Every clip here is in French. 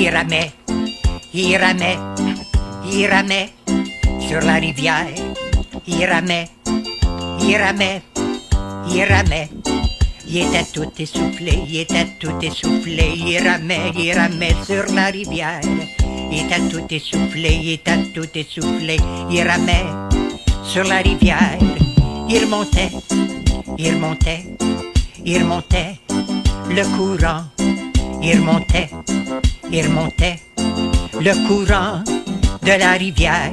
Il ramait, il ramait, il ramait sur la rivière. Il ramait, il ramait, il ramait. Il était tout essoufflé, il était tout essoufflé. Il ramait sur la rivière. Il était tout essoufflé, il était tout essoufflé. Il ramait sur la rivière. Il remontait, il remontait, il remontait le courant. Il remontait, il remontait le courant de la rivière.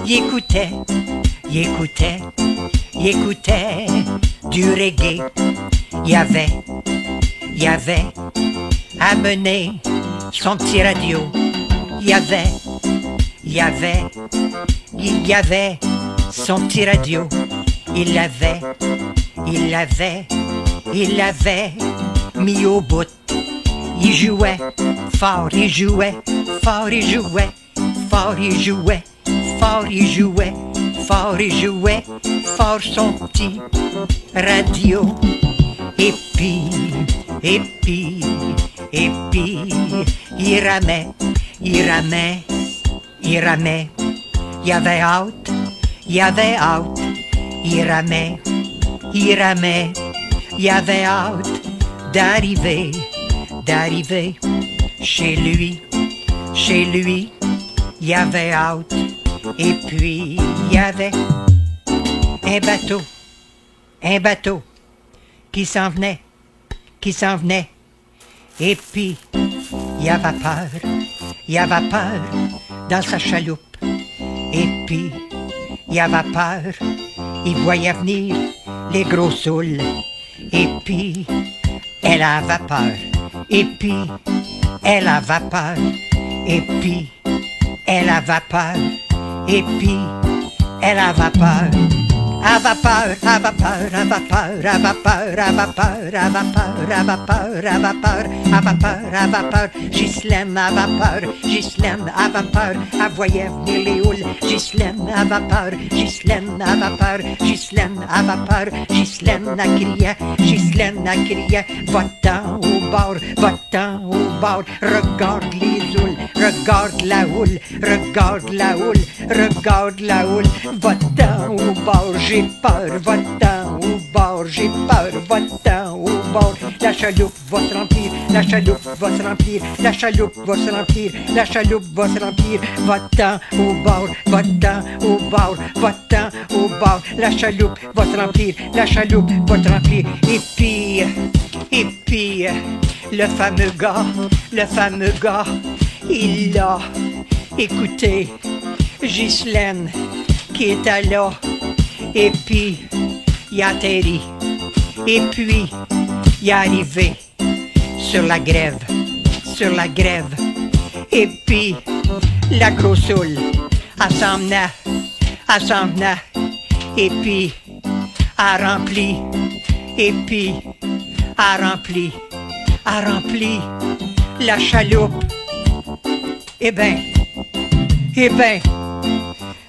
Il écoutait, il écoutait, il écoutait du reggae. Il y avait amené son petit radio. Il y avait son petit radio. Il l'avait mis au bout. Il jouait fort, il jouait fort, il jouait fort, il jouait fort, il jouait fort, il jouait fort son petit radio. Et puis, il ramait, il ramait, il ramait. Il y avait hâte, il y avait hâte. Il ramait, il ramait. Il y avait hâte d'arriver chez lui. Chez lui, il y avait hâte. Et puis, il y avait un bateau qui s'en venait. Et puis, il avait peur dans sa chaloupe. Et puis, il avait peur, il voyait venir les gros saules. Et puis, elle avait peur. Et puis, elle avait peur. Et puis, elle avait peur. Et puis, elle avait peur. Avait peur. Ghislaine avait peur. Elle voyait venir les houles. Ghislaine avait peur. Ghislaine avait peur. Ghislaine a crié. Va-t'en au bord. Regarde les houles. Regarde la houle. Va-t'en au bord. J'ai peur, va-t'en au bord, j'ai peur, va-t'en au bord. La chaloupe va se remplir, la chaloupe va se remplir, la chaloupe va se remplir, la chaloupe va se remplir. Va-t'en au bord, va-t'en au bord, va-t'en au bord. La chaloupe va se remplir, la chaloupe va se remplir. Et puis, le fameux gars, il a écouté Ghislaine qui était là. Et puis, il a atterri. Et puis, il est arrivé sur la grève. Et puis, la grosse houle, elle s'en venait. Et puis, elle remplit. Et puis, elle remplit la chaloupe. Eh ben,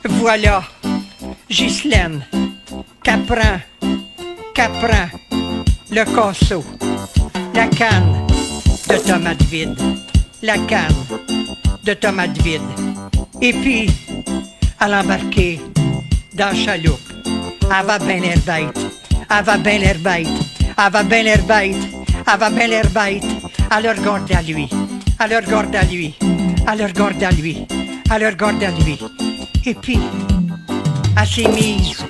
voilà. Ghislaine, qu'apprend le casseau, la canne de tomates vide, et puis elle embarquer dans la chaloupe. Elle va bien l'air bête, elle regarde à lui, et puis elle s'est mise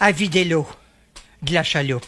à vider l'eau de la chaloupe.